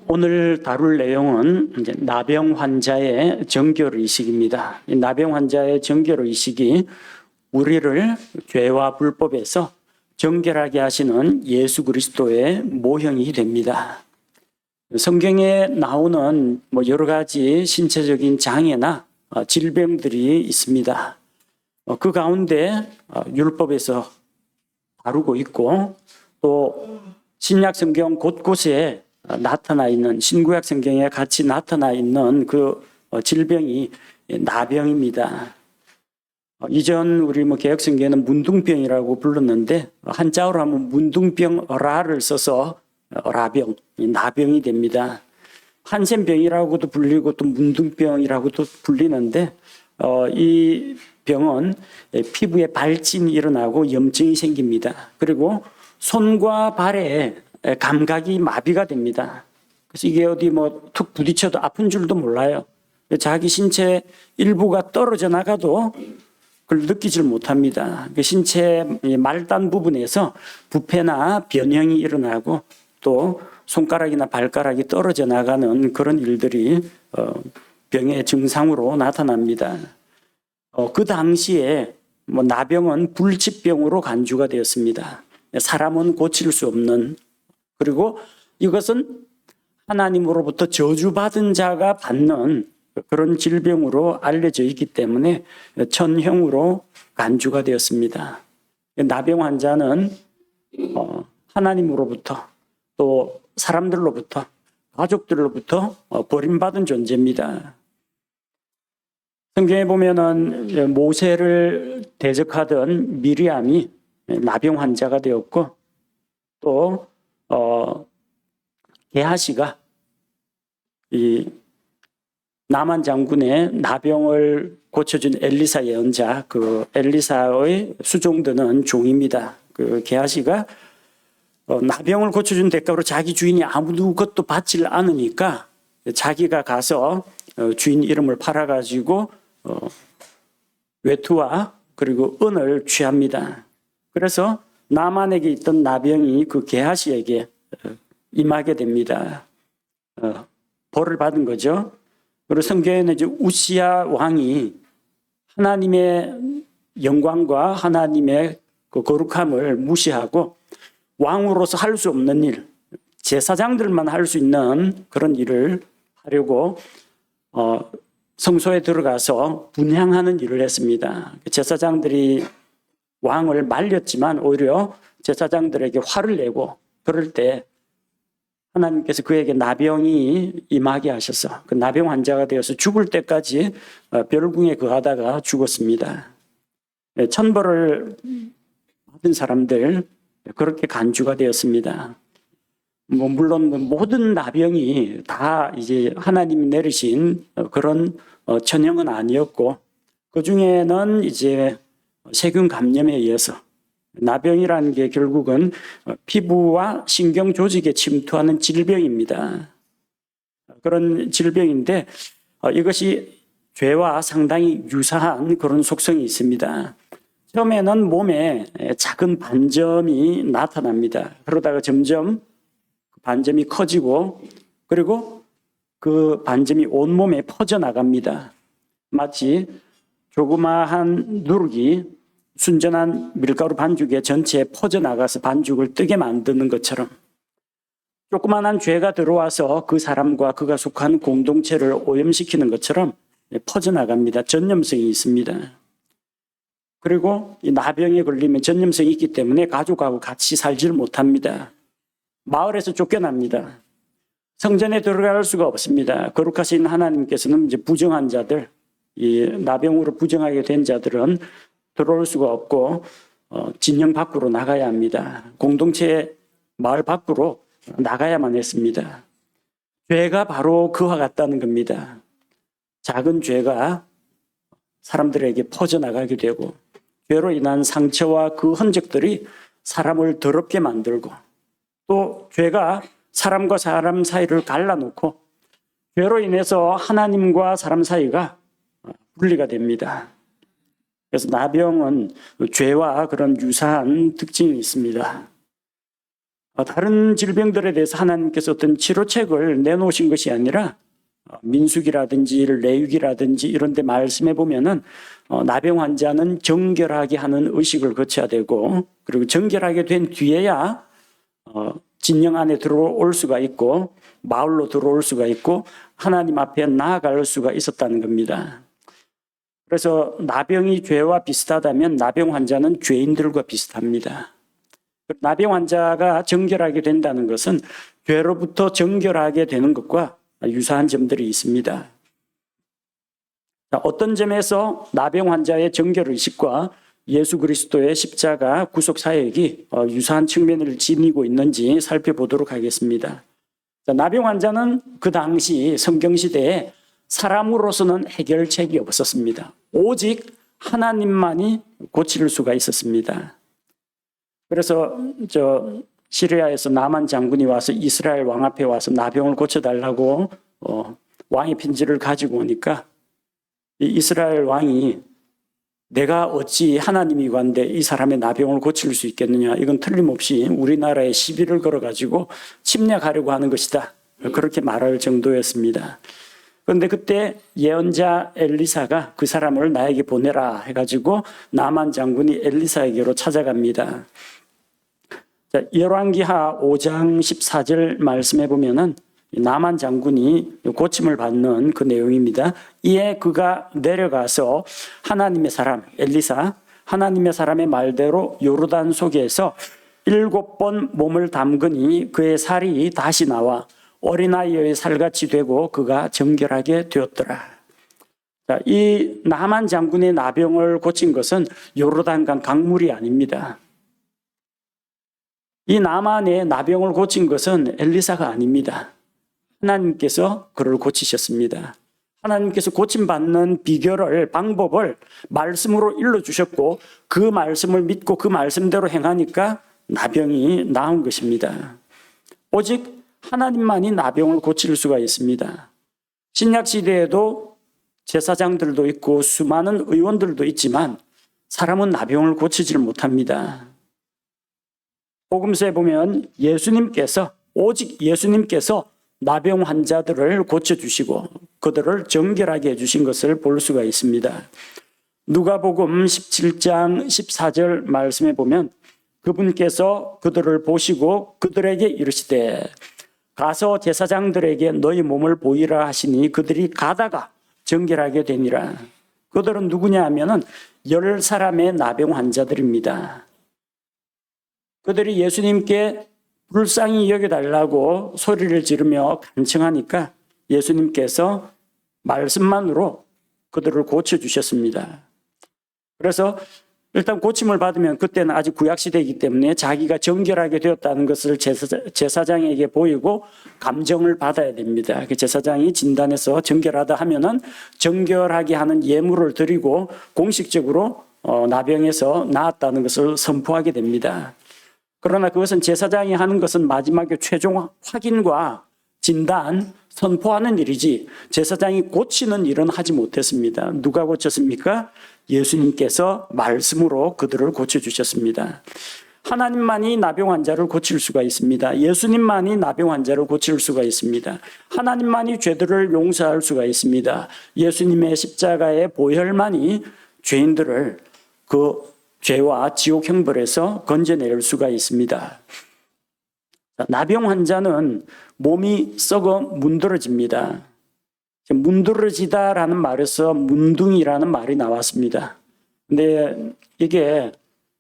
오늘 다룰 내용은 이제 나병 환자의 정결 의식입니다. 이 나병 환자의 정결 의식이 우리를 죄와 불법에서 정결하게 하시는 예수 그리스도의 모형이 됩니다. 성경에 나오는 여러 가지 신체적인 장애나 질병들이 있습니다. 그 가운데 율법에서 다루고 있고 또 신약 성경 곳곳에 나타나 있는, 신구약 성경에 같이 나타나 있는 그 질병이 나병입니다. 이전 우리 개역 성경에는 문둥병이라고 불렀는데 한자어로 하면 문둥병라를 써서 라병, 나병이 됩니다. 한센병이라고도 불리고 또 문둥병이라고도 불리는데 이 병은 피부에 발진이 일어나고 염증이 생깁니다. 그리고 손과 발에 감각이 마비가 됩니다. 그래서 이게 어디 툭 부딪혀도 아픈 줄도 몰라요. 자기 신체 일부가 떨어져 나가도 그걸 느끼질 못합니다. 신체 말단 부분에서 부패나 변형이 일어나고 또 손가락이나 발가락이 떨어져 나가는 그런 일들이 병의 증상으로 나타납니다. 그 당시에 나병은 불치병으로 간주가 되었습니다. 사람은 고칠 수 없는, 그리고 이것은 하나님으로부터 저주받은 자가 받는 그런 질병으로 알려져 있기 때문에 천형으로 간주가 되었습니다. 나병 환자는 하나님으로부터 또 사람들로부터, 가족들로부터 버림받은 존재입니다. 성경에 보면은 모세를 대적하던 미리암이 나병 환자가 되었고 또 게하시가 이 나만 장군의 나병을 고쳐준 엘리사 예언자, 그 엘리사의 수종드는 종입니다. 그 게하시가 나병을 고쳐준 대가로 자기 주인이 아무것도 받질 않으니까 자기가 가서 주인 이름을 팔아가지고 외투와 그리고 은을 취합니다. 그래서 나만에게 있던 나병이 그 게하시에게 임하게 됩니다. 벌을 받은 거죠. 그리고 성경에는 이제 우시야 왕이 하나님의 영광과 하나님의 그 거룩함을 무시하고 왕으로서 할 수 없는 일, 제사장들만 할 수 있는 그런 일을 하려고 성소에 들어가서 분향하는 일을 했습니다. 제사장들이 왕을 말렸지만 오히려 제사장들에게 화를 내고 그럴 때 하나님께서 그에게 나병이 임하게 하셔서 그 나병 환자가 되어서 죽을 때까지 별궁에 거하다가 죽었습니다. 천벌을 받은 사람들 그렇게 간주가 되었습니다. 물론 모든 나병이 다 이제 하나님이 내리신 그런 천형은 아니었고 그 중에는 이제 세균 감염에 의해서 나병이라는 게 결국은 피부와 신경 조직에 침투하는 질병입니다. 그런 질병인데 이것이 죄와 상당히 유사한 그런 속성이 있습니다. 처음에는 몸에 작은 반점이 나타납니다. 그러다가 점점 반점이 커지고 그리고 그 반점이 온몸에 퍼져나갑니다. 마치 조그마한 누룩이 순전한 밀가루 반죽에 전체에 퍼져나가서 반죽을 뜨게 만드는 것처럼 조그마한 죄가 들어와서 그 사람과 그가 속한 공동체를 오염시키는 것처럼 퍼져나갑니다. 전염성이 있습니다. 그리고 이 나병에 걸리면 전염성이 있기 때문에 가족하고 같이 살지를 못합니다. 마을에서 쫓겨납니다. 성전에 들어갈 수가 없습니다. 거룩하신 하나님께서는 이제 부정한 자들, 이 나병으로 부정하게 된 자들은 들어올 수가 없고 진영 밖으로 나가야 합니다. 공동체 마을 밖으로 나가야만 했습니다. 죄가 바로 그와 같다는 겁니다. 작은 죄가 사람들에게 퍼져나가게 되고 죄로 인한 상처와 그 흔적들이 사람을 더럽게 만들고 또 죄가 사람과 사람 사이를 갈라놓고 죄로 인해서 하나님과 사람 사이가 분리가 됩니다. 그래서 나병은 죄와 그런 유사한 특징이 있습니다. 다른 질병들에 대해서 하나님께서 어떤 치료책을 내놓으신 것이 아니라 민수기라든지 레위기라든지 이런 데 말씀해 보면은 나병 환자는 정결하게 하는 의식을 거쳐야 되고, 그리고 정결하게 된 뒤에야 진영 안에 들어올 수가 있고 마을로 들어올 수가 있고 하나님 앞에 나아갈 수가 있었다는 겁니다. 그래서 나병이 죄와 비슷하다면 나병 환자는 죄인들과 비슷합니다. 나병 환자가 정결하게 된다는 것은 죄로부터 정결하게 되는 것과 유사한 점들이 있습니다. 어떤 점에서 나병 환자의 정결의식과 예수 그리스도의 십자가 구속 사역이 유사한 측면을 지니고 있는지 살펴보도록 하겠습니다. 나병 환자는 그 당시 성경시대에 사람으로서는 해결책이 없었습니다. 오직 하나님만이 고칠 수가 있었습니다. 그래서 시리아에서 나만 장군이 와서 이스라엘 왕 앞에 와서 나병을 고쳐달라고 왕의 편지를 가지고 오니까 이스라엘 왕이 내가 어찌 하나님이관데 이 사람의 나병을 고칠 수 있겠느냐, 이건 틀림없이 우리나라에 시비를 걸어가지고 침략하려고 하는 것이다, 그렇게 말할 정도였습니다. 그런데 그때 예언자 엘리사가 그 사람을 나에게 보내라 해가지고 나만 장군이 엘리사에게로 찾아갑니다. 열왕기하 5장 14절 말씀해 보면은 나만 장군이 고침을 받는 그 내용입니다. 이에 그가 내려가서 하나님의 사람 엘리사, 하나님의 사람의 말대로 요르단 속에서 7번 몸을 담그니 그의 살이 다시 나와 어린아이의 살같이 되고 그가 정결하게 되었더라. 이 나만 장군의 나병을 고친 것은 요르단강 강물이 아닙니다. 이 나만의 나병을 고친 것은 엘리사가 아닙니다. 하나님께서 그를 고치셨습니다. 하나님께서 고침받는 비결을, 방법을 말씀으로 일러주셨고 그 말씀을 믿고 그 말씀대로 행하니까 나병이 나은 것입니다. 오직 하나님만이 나병을 고칠 수가 있습니다. 신약시대에도 제사장들도 있고 수많은 의원들도 있지만 사람은 나병을 고치지를 못합니다. 복음서에 보면 오직 예수님께서 나병 환자들을 고쳐주시고 그들을 정결하게 해주신 것을 볼 수가 있습니다. 누가복음 17장 14절 말씀에 보면 그분께서 그들을 보시고 그들에게 이르시되 가서 제사장들에게 너희 몸을 보이라 하시니 그들이 가다가 정결하게 되니라. 그들은 누구냐 하면은 10사람의 나병 환자들입니다. 그들이 예수님께 불쌍히 여겨달라고 소리를 지르며 간청하니까 예수님께서 말씀만으로 그들을 고쳐주셨습니다. 그래서 일단 고침을 받으면 그때는 아직 구약시대이기 때문에 자기가 정결하게 되었다는 것을 제사장에게 보이고 감정을 받아야 됩니다. 제사장이 진단해서 정결하다 하면은 정결하게 하는 예물을 드리고 공식적으로 나병에서 나았다는 것을 선포하게 됩니다. 그러나 그것은 제사장이 하는 것은 마지막에 최종 확인과 진단, 선포하는 일이지 제사장이 고치는 일은 하지 못했습니다. 누가 고쳤습니까? 예수님께서 말씀으로 그들을 고쳐주셨습니다. 하나님만이 나병 환자를 고칠 수가 있습니다. 예수님만이 나병 환자를 고칠 수가 있습니다. 하나님만이 죄들을 용서할 수가 있습니다. 예수님의 십자가의 보혈만이 죄인들을 그 죄와 지옥 형벌에서 건져낼 수가 있습니다. 나병 환자는 몸이 썩어 문드러집니다. 문드러지다라는 말에서 문둥이라는 말이 나왔습니다. 근데 이게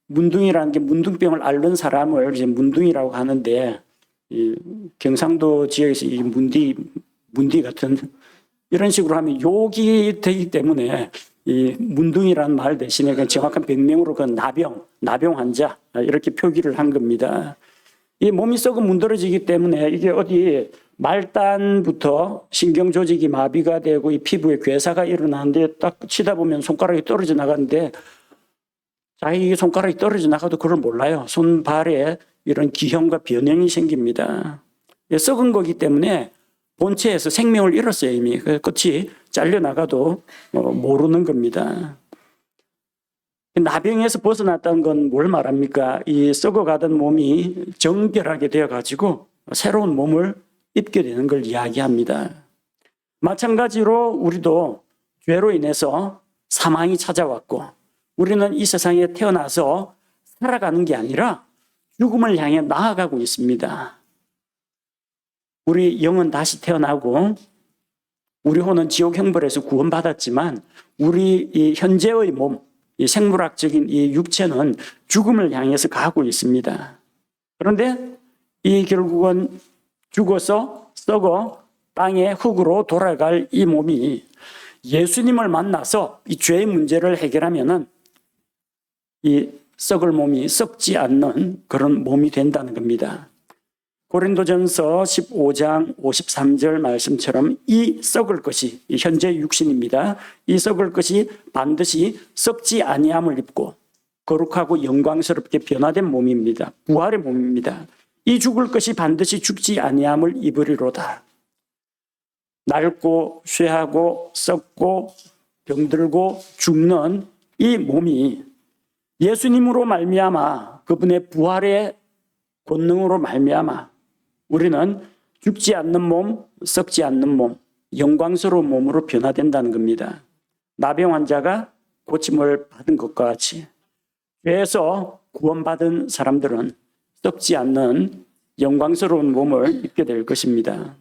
문둥이라는 게 문둥병을 앓는 사람을 이제 문둥이라고 하는데 이 경상도 지역에서 이 문디 같은 이런 식으로 하면 욕이 되기 때문에 이 문둥이라는 말 대신에 그 정확한 병명으로 그 나병 환자 이렇게 표기를 한 겁니다. 이 몸이 썩어 문드러지기 때문에 이게 어디 말단부터 신경 조직이 마비가 되고 이 피부에 괴사가 일어나는데 딱 치다 보면 손가락이 떨어져 나가는데 자기 손가락이 떨어져 나가도 그걸 몰라요. 손발에 이런 기형과 변형이 생깁니다. 썩은 거기 때문에 본체에서 생명을 잃었어요 이미. 끝이 잘려나가도 모르는 겁니다. 나병에서 벗어났다는 건 뭘 말합니까? 이 썩어가던 몸이 정결하게 되어가지고 새로운 몸을 입게 되는 걸 이야기합니다. 마찬가지로 우리도 죄로 인해서 사망이 찾아왔고 우리는 이 세상에 태어나서 살아가는 게 아니라 죽음을 향해 나아가고 있습니다. 우리 영은 다시 태어나고 우리 혼은 지옥 형벌에서 구원받았지만 우리 이 현재의 몸, 이 생물학적인 이 육체는 죽음을 향해서 가고 있습니다. 그런데 이 결국은 죽어서 썩어 땅의 흙으로 돌아갈 이 몸이 예수님을 만나서 이 죄의 문제를 해결하면은 이 썩을 몸이 썩지 않는 그런 몸이 된다는 겁니다. 고린도전서 15장 53절 말씀처럼 이 썩을 것이 이 현재 육신입니다. 이 썩을 것이 반드시 썩지 아니함을 입고 거룩하고 영광스럽게 변화된 몸입니다. 부활의 몸입니다. 이 죽을 것이 반드시 죽지 아니함을 입으리로다. 낡고 쇠하고 썩고 병들고 죽는 이 몸이 예수님으로 말미암아 그분의 부활의 권능으로 말미암아 우리는 죽지 않는 몸, 썩지 않는 몸, 영광스러운 몸으로 변화된다는 겁니다. 나병 환자가 고침을 받은 것과 같이 죄에서 구원받은 사람들은 썩지 않는 영광스러운 몸을 입게 될 것입니다.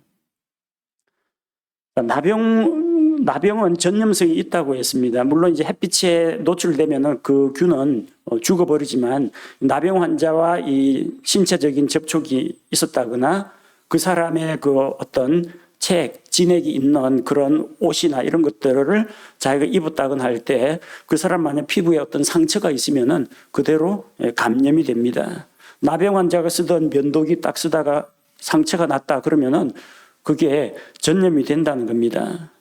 나병은 전염성이 있다고 했습니다. 물론 이제 햇빛에 노출되면 그 균은 죽어버리지만 나병 환자와 이 신체적인 접촉이 있었다거나 그 사람의 그 어떤 진액이 있는 그런 옷이나 이런 것들을 자기가 입었다거나 할 때 그 사람만의 피부에 어떤 상처가 있으면은 그대로 감염이 됩니다. 나병 환자가 쓰던 면도기 딱 쓰다가 상처가 났다 그러면은 그게 전염이 된다는 겁니다.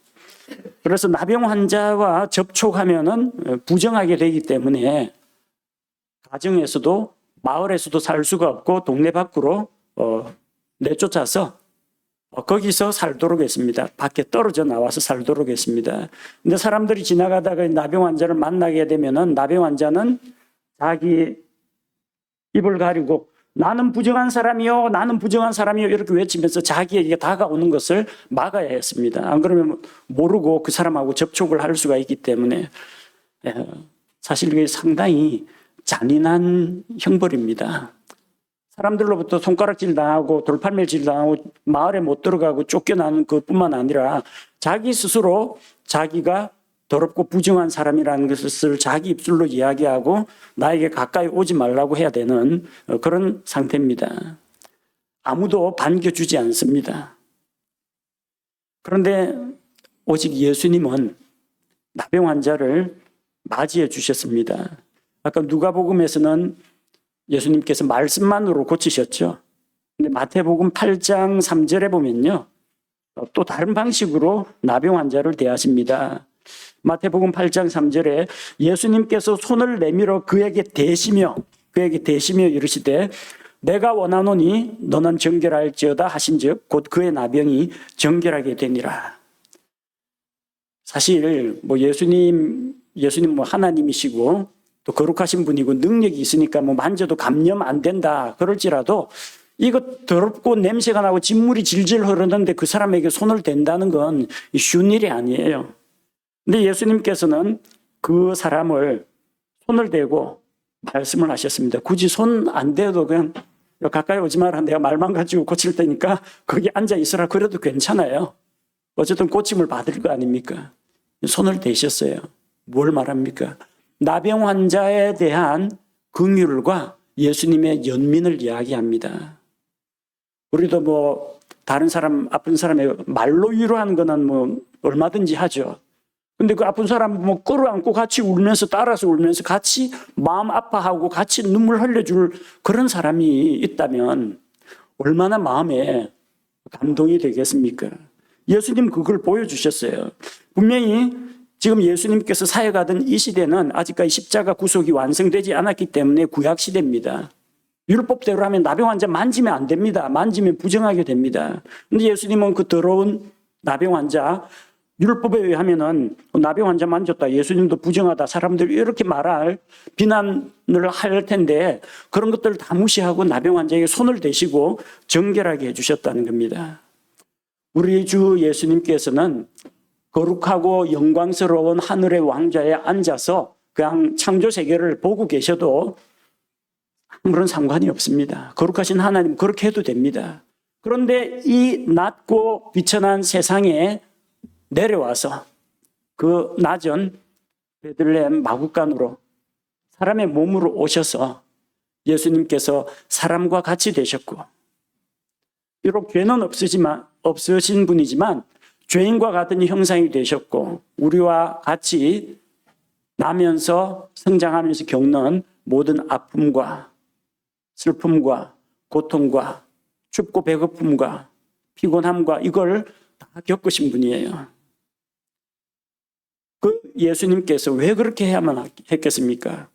그래서 나병 환자와 접촉하면은 부정하게 되기 때문에 가정에서도 마을에서도 살 수가 없고 동네 밖으로 내쫓아서 거기서 살도록 했습니다. 밖에 떨어져 나와서 살도록 했습니다. 근데 사람들이 지나가다가 나병 환자를 만나게 되면은 나병 환자는 자기 입을 가리고 나는 부정한 사람이요, 나는 부정한 사람이요 이렇게 외치면서 자기에게 다가오는 것을 막아야 했습니다. 안 그러면 모르고 그 사람하고 접촉을 할 수가 있기 때문에 사실 이게 상당히 잔인한 형벌입니다. 사람들로부터 손가락질 당하고 돌팔매질 당하고 마을에 못 들어가고 쫓겨나는 것뿐만 아니라 자기 스스로 자기가 더럽고 부정한 사람이라는 것을 자기 입술로 이야기하고 나에게 가까이 오지 말라고 해야 되는 그런 상태입니다. 아무도 반겨주지 않습니다. 그런데 오직 예수님은 나병 환자를 맞이해 주셨습니다. 아까 누가복음에서는 예수님께서 말씀만으로 고치셨죠. 근데 마태복음 8장 3절에 보면요. 또 다른 방식으로 나병 환자를 대하십니다. 마태복음 8장 3절에 예수님께서 손을 내밀어 그에게 대시며 이르시되 내가 원하노니 너는 정결할지어다 하신즉 곧 그의 나병이 정결하게 되니라. 사실 예수님 하나님이시고 또 거룩하신 분이고 능력이 있으니까 만져도 감염 안 된다 그럴지라도 이거 더럽고 냄새가 나고 진물이 질질 흐르는데 그 사람에게 손을 댄다는 건 쉬운 일이 아니에요. 근데 예수님께서는 그 사람을 손을 대고 말씀을 하셨습니다. 굳이 손 안 대도 그냥 가까이 오지 마라. 내가 말만 가지고 고칠 테니까 거기 앉아 있으라. 그래도 괜찮아요. 어쨌든 고침을 받을 거 아닙니까? 손을 대셨어요. 뭘 말합니까? 나병 환자에 대한 긍휼과 예수님의 연민을 이야기합니다. 우리도 다른 사람, 아픈 사람의 말로 위로하는 거는 얼마든지 하죠. 근데 그 아픈 사람 끌어안고 같이 울면서 따라서 울면서 같이 마음 아파하고 같이 눈물 흘려줄 그런 사람이 있다면 얼마나 마음에 감동이 되겠습니까? 예수님 그걸 보여주셨어요. 분명히 지금 예수님께서 사역하던 이 시대는 아직까지 십자가 구속이 완성되지 않았기 때문에 구약 시대입니다. 율법대로 하면 나병 환자 만지면 안 됩니다. 만지면 부정하게 됩니다. 근데 예수님은 그 더러운 나병 환자 율법에 의하면은 나병 환자 만졌다, 예수님도 부정하다, 사람들이 이렇게 말할 비난을 할 텐데 그런 것들을 다 무시하고 나병 환자에게 손을 대시고 정결하게 해주셨다는 겁니다. 우리 주 예수님께서는 거룩하고 영광스러운 하늘의 왕좌에 앉아서 그냥 창조 세계를 보고 계셔도 아무런 상관이 없습니다. 거룩하신 하나님 그렇게 해도 됩니다. 그런데 이 낮고 비천한 세상에 내려와서 그 낮은 베들레헴 마구간으로 사람의 몸으로 오셔서 예수님께서 사람과 같이 되셨고, 비록 죄는 없으신 분이지만 죄인과 같은 형상이 되셨고, 우리와 같이 나면서 성장하면서 겪는 모든 아픔과 슬픔과 고통과 춥고 배고픔과 피곤함과 이걸 다 겪으신 분이에요. 그 예수님께서 왜 그렇게 해야만 했겠습니까?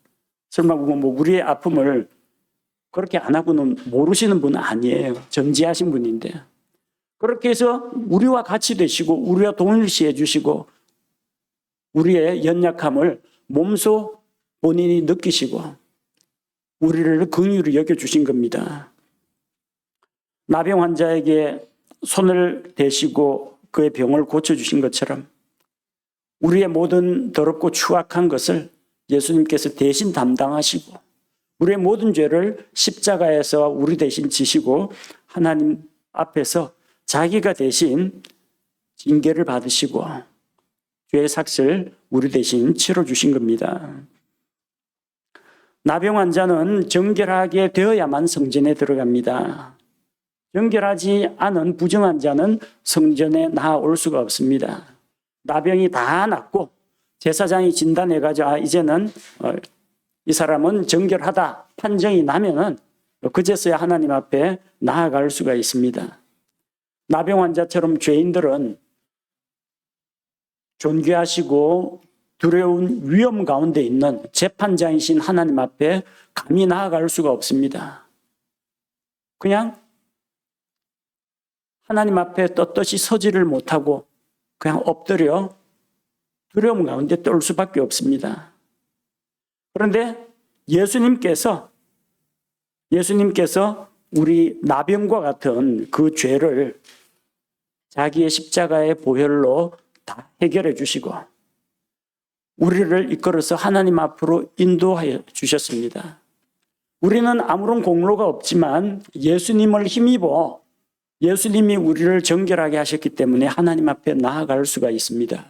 설마 뭐 우리의 아픔을 그렇게 안 하고는 모르시는 분은 아니에요. 전지하신 분인데. 그렇게 해서 우리와 같이 되시고 우리와 동일시해 주시고 우리의 연약함을 몸소 본인이 느끼시고 우리를 긍휼히 여겨주신 겁니다. 나병 환자에게 손을 대시고 그의 병을 고쳐주신 것처럼 우리의 모든 더럽고 추악한 것을 예수님께서 대신 담당하시고 우리의 모든 죄를 십자가에서 우리 대신 지시고 하나님 앞에서 자기가 대신 징계를 받으시고 죄의 삭을 우리 대신 치러주신 겁니다. 나병 환자는 정결하게 되어야만 성전에 들어갑니다. 정결하지 않은 부정 환자는 성전에 나아올 수가 없습니다. 나병이 다 낫고 제사장이 진단해가지고 이제는 이 사람은 정결하다 판정이 나면은 그제서야 하나님 앞에 나아갈 수가 있습니다. 나병 환자처럼 죄인들은 존귀하시고 두려운 위험 가운데 있는 재판장이신 하나님 앞에 감히 나아갈 수가 없습니다. 그냥 하나님 앞에 떳떳이 서지를 못하고 그냥 엎드려 두려움 가운데 떨 수밖에 없습니다. 그런데 예수님께서 우리 나병과 같은 그 죄를 자기의 십자가의 보혈로 다 해결해 주시고 우리를 이끌어서 하나님 앞으로 인도하여 주셨습니다. 우리는 아무런 공로가 없지만 예수님을 힘입어 예수님이 우리를 정결하게 하셨기 때문에 하나님 앞에 나아갈 수가 있습니다.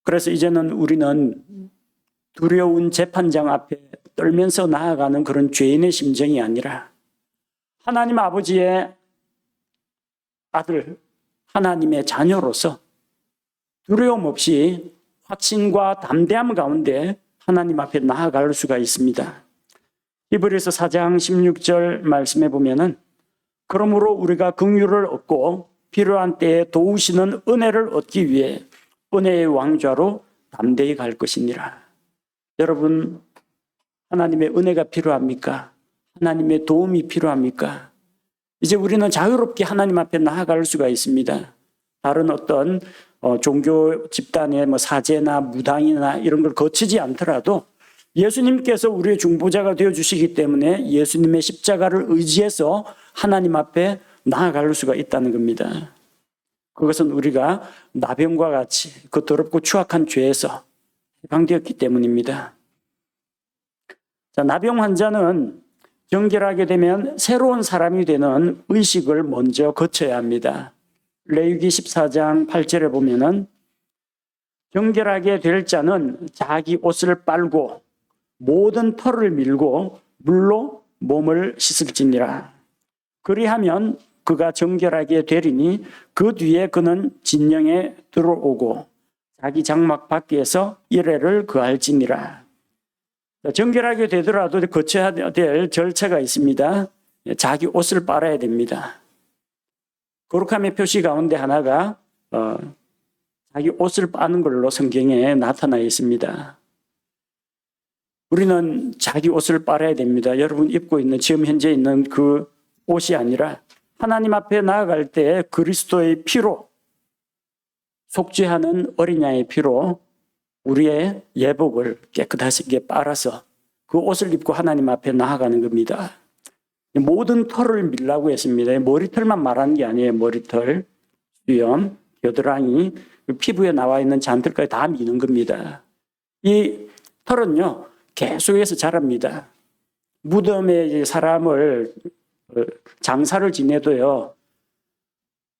그래서 이제는 우리는 두려운 재판장 앞에 떨면서 나아가는 그런 죄인의 심정이 아니라 하나님 아버지의 아들, 하나님의 자녀로서 두려움 없이 확신과 담대함 가운데 하나님 앞에 나아갈 수가 있습니다. 히브리서 4장 16절 말씀에 보면은 그러므로 우리가 긍휼을 얻고 필요한 때에 도우시는 은혜를 얻기 위해 은혜의 왕좌로 담대히 갈 것이니라. 여러분, 하나님의 은혜가 필요합니까? 하나님의 도움이 필요합니까? 이제 우리는 자유롭게 하나님 앞에 나아갈 수가 있습니다. 다른 어떤 종교 집단의 사제나 무당이나 이런 걸 거치지 않더라도 예수님께서 우리의 중보자가 되어주시기 때문에 예수님의 십자가를 의지해서 하나님 앞에 나아갈 수가 있다는 겁니다. 그것은 우리가 나병과 같이 그 더럽고 추악한 죄에서 해방되었기 때문입니다. 자, 나병 환자는 정결하게 되면 새로운 사람이 되는 의식을 먼저 거쳐야 합니다. 레위기 14장 8절에 보면은 정결하게 될 자는 자기 옷을 빨고 모든 털을 밀고 물로 몸을 씻을지니라. 그리하면 그가 정결하게 되리니 그 뒤에 그는 진영에 들어오고 자기 장막 밖에서 이레를 거할지니라. 정결하게 되더라도 거쳐야 될 절차가 있습니다. 자기 옷을 빨아야 됩니다. 거룩함의 표시 가운데 하나가 자기 옷을 빠는 걸로 성경에 나타나 있습니다. 우리는 자기 옷을 빨아야 됩니다. 여러분 입고 있는 지금 현재 있는 그 옷이 아니라 하나님 앞에 나아갈 때 그리스도의 피로 속죄하는 어린 양의 피로 우리의 예복을 깨끗하게 빨아서 그 옷을 입고 하나님 앞에 나아가는 겁니다. 모든 털을 밀라고 했습니다. 머리털만 말하는 게 아니에요. 머리털, 수염, 겨드랑이, 피부에 나와 있는 잔털까지 다 미는 겁니다. 이 털은요, 계속해서 자랍니다. 무덤에 사람을 장사를 지내도요,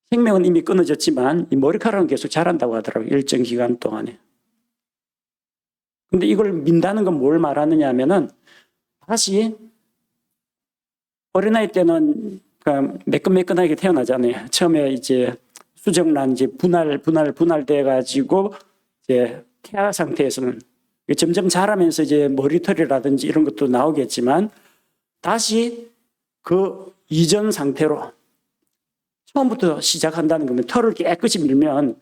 생명은 이미 끊어졌지만 이 머리카락은 계속 자란다고 하더라고요. 일정 기간 동안에. 근데 이걸 민다는 건 뭘 말하느냐 하면은 다시 어린아이 때는 매끈매끈하게 태어나잖아요. 처음에 이제 수정란 이제 분할돼 가지고 이제 태아 상태에서는 점점 자라면서 이제 머리털이라든지 이런 것도 나오겠지만 다시 그 이전 상태로 처음부터 시작한다는 겁니다. 털을 깨끗이 밀면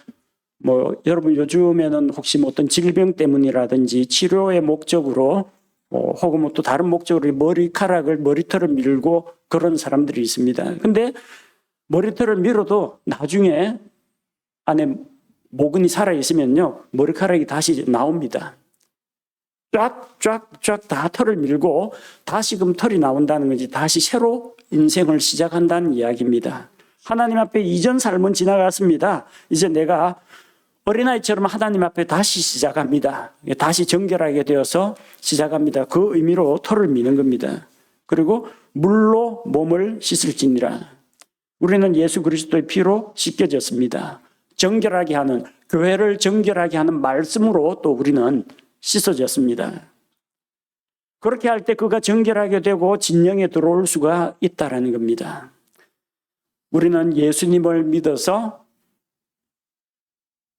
뭐 여러분 요즘에는 혹시 뭐 어떤 질병 때문이라든지 치료의 목적으로 혹은 뭐 또 다른 목적으로 머리털을 밀고 그런 사람들이 있습니다. 근데 머리털을 밀어도 나중에 안에 모근이 살아있으면요, 머리카락이 다시 나옵니다. 쫙 다 털을 밀고 다시금 털이 나온다는 거지, 다시 새로 인생을 시작한다는 이야기입니다. 하나님 앞에 이전 삶은 지나갔습니다. 이제 내가 어린아이처럼 하나님 앞에 다시 시작합니다. 다시 정결하게 되어서 시작합니다. 그 의미로 털을 미는 겁니다. 그리고 물로 몸을 씻을지니라. 우리는 예수 그리스도의 피로 씻겨졌습니다. 정결하게 하는, 교회를 정결하게 하는 말씀으로 또 우리는 씻어졌습니다. 그렇게 할 때 그가 정결하게 되고 진영에 들어올 수가 있다라는 겁니다. 우리는 예수님을 믿어서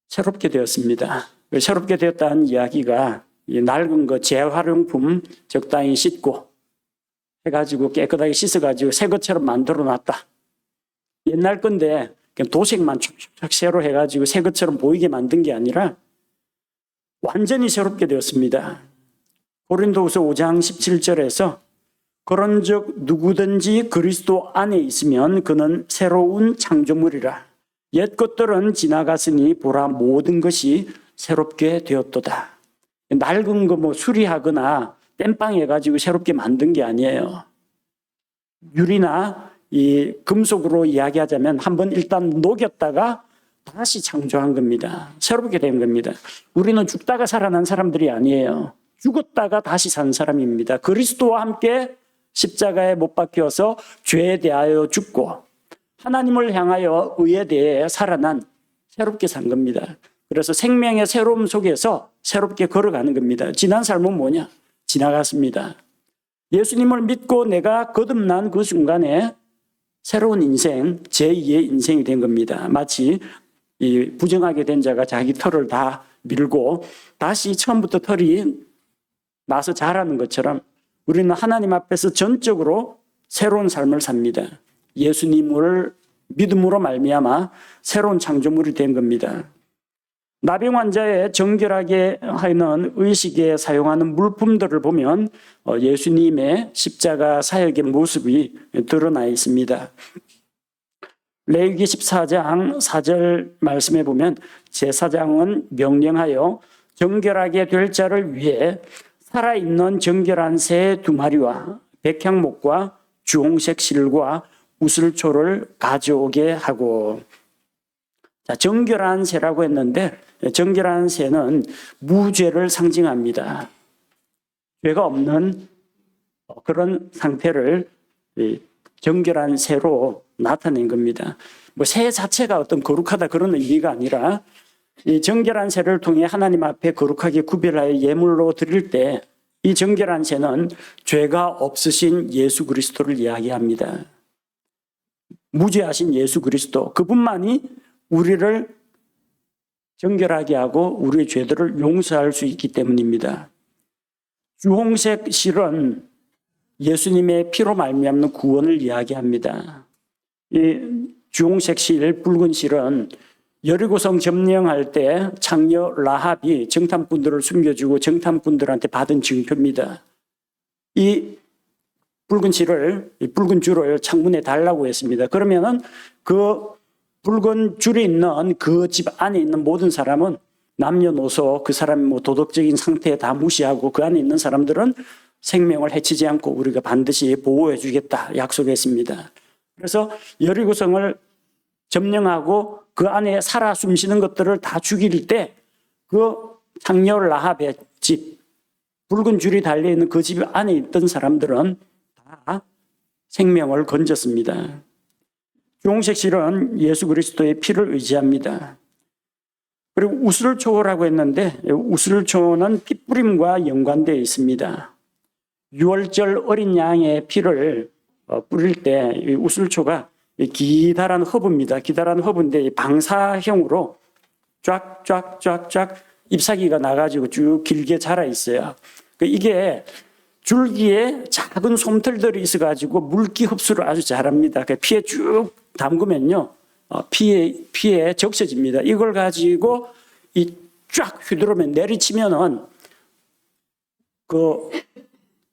새롭게 되었습니다. 새롭게 되었다는 이야기가 낡은 거 재활용품 적당히 씻고 해가지고 깨끗하게 씻어가지고 새 것처럼 만들어 놨다. 옛날 건데 그냥 도색만 촥촥 새로 해가지고 새 것처럼 보이게 만든 게 아니라 완전히 새롭게 되었습니다. 고린도후서 5장 17절에서 그런즉 누구든지 그리스도 안에 있으면 그는 새로운 창조물이라. 옛 것들은 지나갔으니 보라 모든 것이 새롭게 되었도다. 낡은 거 뭐 수리하거나 땜빵해가지고 새롭게 만든 게 아니에요. 유리나 이 금속으로 이야기하자면 한번 일단 녹였다가 다시 창조한 겁니다. 새롭게 된 겁니다. 우리는 죽다가 살아난 사람들이 아니에요. 죽었다가 다시 산 사람입니다. 그리스도와 함께 십자가에 못 박혀서 죄에 대하여 죽고 하나님을 향하여 의에 대해 살아난 새롭게 산 겁니다. 그래서 생명의 새로움 속에서 새롭게 걸어가는 겁니다. 지난 삶은 뭐냐? 지나갔습니다. 예수님을 믿고 내가 거듭난 그 순간에 새로운 인생, 제2의 인생이 된 겁니다. 마치 이 부정하게 된 자가 자기 털을 다 밀고 다시 처음부터 털이 나서 자라는 것처럼 우리는 하나님 앞에서 전적으로 새로운 삶을 삽니다. 예수님을 믿음으로 말미암아 새로운 창조물이 된 겁니다. 나병 환자의 정결하게 하는 의식에 사용하는 물품들을 보면 예수님의 십자가 사역의 모습이 드러나 있습니다. 레위기 14장 4절 말씀에 보면 제사장은 명령하여 정결하게 될 자를 위해 살아있는 정결한 새 2마리와 백향목과 주홍색 실과 우슬초를 가져오게 하고, 자, 정결한 새라고 했는데 정결한 새는 무죄를 상징합니다. 죄가 없는 그런 상태를 정결한 새로 나타낸 겁니다. 뭐 새 자체가 어떤 거룩하다 그런 의미가 아니라 이 정결한 새를 통해 하나님 앞에 거룩하게 구별하여 예물로 드릴 때 이 정결한 새는 죄가 없으신 예수 그리스도를 이야기합니다. 무죄하신 예수 그리스도, 그분만이 우리를 정결하게 하고 우리의 죄들을 용서할 수 있기 때문입니다. 주홍색 실은 예수님의 피로 말미암는 구원을 이야기합니다. 이 주홍색 실, 붉은 실은 여리고성 점령할 때 창녀 라합이 정탐꾼들을 숨겨주고 정탐꾼들한테 받은 증표입니다. 이 붉은 줄을 창문에 달라고 했습니다. 그러면은 그 붉은 줄이 있는 그 집 안에 있는 모든 사람은 남녀노소 그 사람의 뭐 도덕적인 상태 다 무시하고 그 안에 있는 사람들은 생명을 해치지 않고 우리가 반드시 보호해 주겠다 약속했습니다. 그래서 여리고성을 점령하고 그 안에 살아 숨쉬는 것들을 다 죽일 때 그 창녀 라합의 집, 붉은 줄이 달려있는 그 집 안에 있던 사람들은 다 생명을 건졌습니다. 주홍색 실은 예수 그리스도의 피를 의지합니다. 그리고 우슬초라고 했는데 우슬초는 핏뿌림과 연관되어 있습니다. 6월절 어린 양의 피를 뿌릴 때 우슬초가 기다란 허브입니다. 기다란 허브인데 방사형으로 쫙쫙쫙쫙 잎사귀가 나가지고 쭉 길게 자라 있어요. 이게 줄기에 작은 솜털들이 있어가지고 물기 흡수를 아주 잘합니다. 피에 쭉 담그면요, 피에 적셔집니다. 이걸 가지고 쫙 휘두르면 내리치면은 그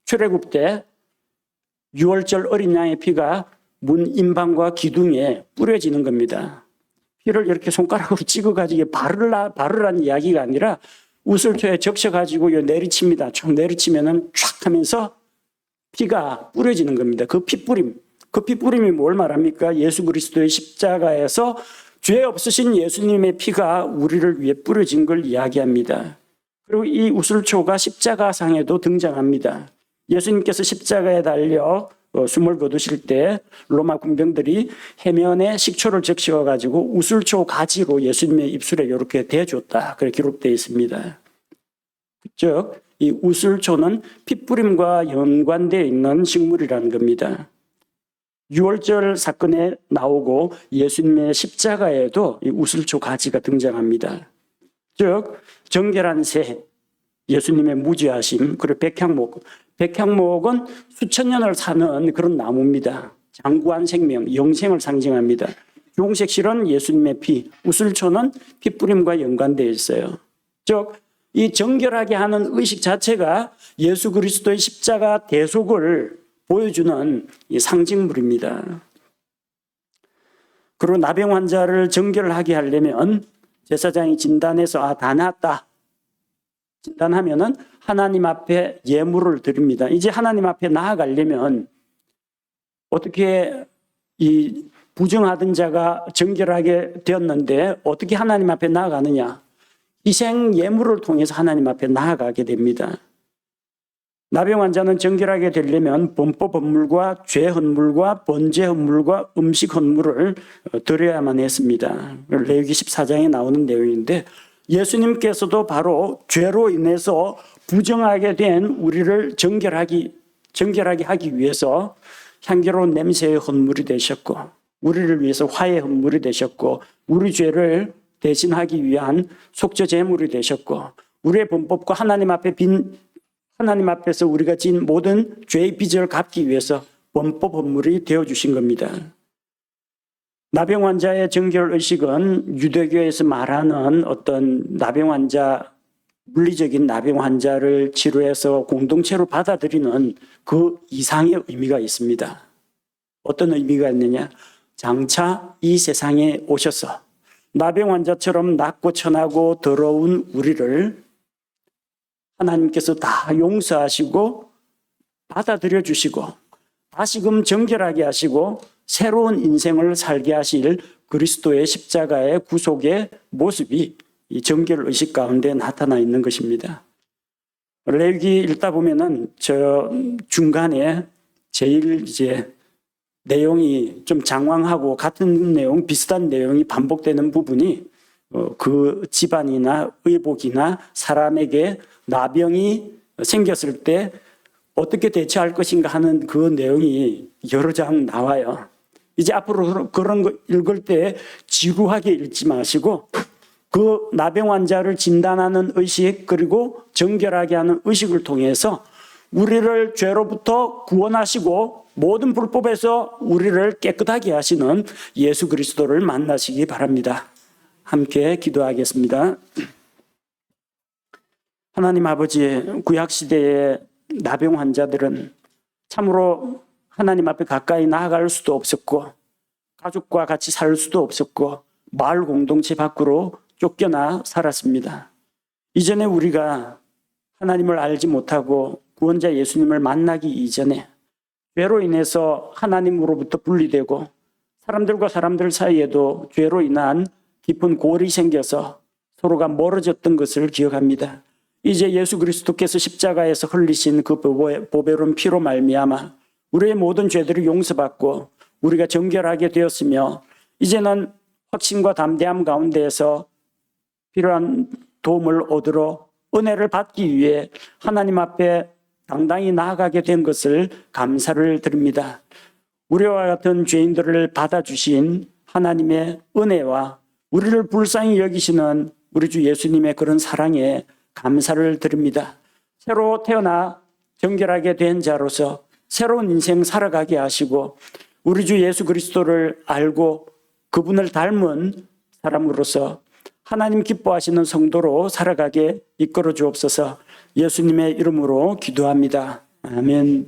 출애굽 때 6월절 어린 양의 피가 문 임방과 기둥에 뿌려지는 겁니다. 피를 이렇게 손가락으로 찍어가지고 바르라는 이야기가 아니라 우슬초에 적셔가지고 내리칩니다. 쭉 내리치면은 쫙 하면서 피가 뿌려지는 겁니다. 그 핏뿌림이 뭘 말합니까? 예수 그리스도의 십자가에서 죄 없으신 예수님의 피가 우리를 위해 뿌려진 걸 이야기합니다. 그리고 이 우슬초가 십자가상에도 등장합니다. 예수님께서 십자가에 달려 숨을 거두실 때 로마 군병들이 해면에 식초를 적셔가지고 우슬초 가지로 예수님의 입술에 이렇게 대줬다. 그렇게 기록되어 있습니다. 즉, 이 우슬초는 핏뿌림과 연관되어 있는 식물이라는 겁니다. 6월절 사건에 나오고 예수님의 십자가에도 이 우슬초 가지가 등장합니다. 즉, 정결한 새, 예수님의 무죄하심, 그리고 백향목은 수천 년을 사는 그런 나무입니다. 장구한 생명, 영생을 상징합니다. 주홍색 실은 예수님의 피, 우슬초는 핏뿌림과 연관되어 있어요. 즉, 이 정결하게 하는 의식 자체가 예수 그리스도의 십자가 대속을 보여주는 이 상징물입니다. 그리고 나병 환자를 정결하게 하려면 제사장이 진단해서 다 나았다 진단하면은 하나님 앞에 예물을 드립니다. 이제 하나님 앞에 나아가려면 어떻게 이 부정하던 자가 정결하게 되었는데 어떻게 하나님 앞에 나아가느냐? 희생 예물을 통해서 하나님 앞에 나아가게 됩니다. 나병 환자는 정결하게 되려면 범법 헌물과 죄 헌물과 번제 헌물과 음식 헌물을 드려야만 했습니다. 레위기 14장에 나오는 내용인데 예수님께서도 바로 죄로 인해서 부정하게 된 우리를 정결하게 하기 위해서 향기로운 냄새의 헌물이 되셨고 우리를 위해서 화의 헌물이 되셨고 우리 죄를 대신하기 위한 속죄 제물이 되셨고 우리의 범법과 하나님 앞에서 우리가 진 모든 죄의 빚을 갚기 위해서 범법 헌물이 되어주신 겁니다. 나병 환자의 정결 의식은 유대교에서 말하는 어떤 나병 환자, 물리적인 나병 환자를 치료해서 공동체로 받아들이는 그 이상의 의미가 있습니다. 어떤 의미가 있느냐? 장차 이 세상에 오셔서 나병 환자처럼 낮고 천하고 더러운 우리를 하나님께서 다 용서하시고 받아들여 주시고 다시금 정결하게 하시고 새로운 인생을 살게 하실 그리스도의 십자가의 구속의 모습이 이 정결 의식 가운데 나타나 있는 것입니다. 레위기 읽다 보면은 저 중간에 제일 내용이 좀 장황하고 같은 내용, 비슷한 내용이 반복되는 부분이 그 집안이나 의복이나 사람에게 나병이 생겼을 때 어떻게 대처할 것인가 하는 그 내용이 여러 장 나와요. 이제 앞으로 그런 거 읽을 때 지루하게 읽지 마시고 그 나병 환자를 진단하는 의식 그리고 정결하게 하는 의식을 통해서 우리를 죄로부터 구원하시고 모든 불법에서 우리를 깨끗하게 하시는 예수 그리스도를 만나시기 바랍니다. 함께 기도하겠습니다. 하나님 아버지, 구약시대의 나병 환자들은 참으로 하나님 앞에 가까이 나아갈 수도 없었고 가족과 같이 살 수도 없었고 마을 공동체 밖으로 쫓겨나 살았습니다. 이전에 우리가 하나님을 알지 못하고 구원자 예수님을 만나기 이전에 죄로 인해서 하나님으로부터 분리되고 사람들과 사람들 사이에도 죄로 인한 깊은 골이 생겨서 서로가 멀어졌던 것을 기억합니다. 이제 예수 그리스도께서 십자가에서 흘리신 그 보배로운 피로 말미암아 우리의 모든 죄들을 용서받고 우리가 정결하게 되었으며 이제는 확신과 담대함 가운데에서 필요한 도움을 얻으러 은혜를 받기 위해 하나님 앞에 당당히 나아가게 된 것을 감사를 드립니다. 우리와 같은 죄인들을 받아주신 하나님의 은혜와 우리를 불쌍히 여기시는 우리 주 예수님의 그런 사랑에 감사를 드립니다. 새로 태어나 정결하게 된 자로서 새로운 인생 살아가게 하시고 우리 주 예수 그리스도를 알고 그분을 닮은 사람으로서 하나님 기뻐하시는 성도로 살아가게 이끌어 주옵소서. 예수님의 이름으로 기도합니다. 아멘.